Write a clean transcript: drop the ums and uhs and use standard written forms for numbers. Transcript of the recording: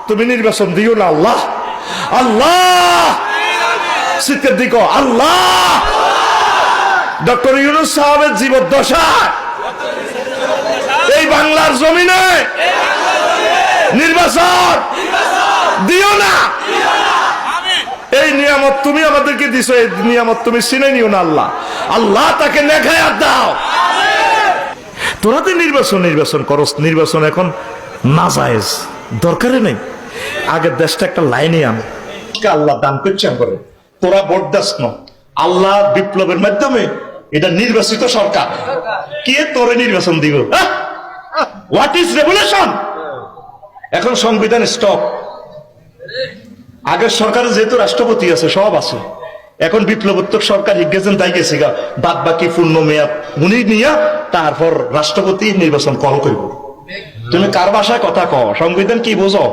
তুমি নির্বাচন দিও না আল্লাহ। আল্লাহ শীতের দিকে আল্লাহ ডক্টর ইউনূস সাহেবের জীবদ্দশা এই বাংলার জমিনে নির্বাচন দিও না। এই নিয়ামত তুমি আমাদেরকে দিছো, এই নিয়ামত তুমি চিনে নিও না আল্লাহ। আল্লাহ তাকে নেখায়াত দাও। তোরা তো নির্বাচন করস, নির্বাচন এখন নাজায়েজ, দরকারে নেই। আগের দেশটা একটা লাইনে আন, আল্লাহ দান করছেন করে তোরা ভোট দাস না। আল্লাহ বিপ্লবের মাধ্যমে এটা নির্বাচিত সরকার কে তোরে নির্বাচন দিব? What is revolution? এখন সংবিধান স্টপ। আগের সরকারে যেহেতু রাষ্ট্রপতি আছে, সব আছে, এখন বিপ্লবোত্তর সরকার হিগেছেন, তাই গেছে গা বাদ বাকি পূর্ণ মেয়াদ উনি নিয়া তারপর রাষ্ট্রপতি নির্বাচন কল করব। তুমি কার ভাষায় কথা কও? সংবিধান কি বোঝো?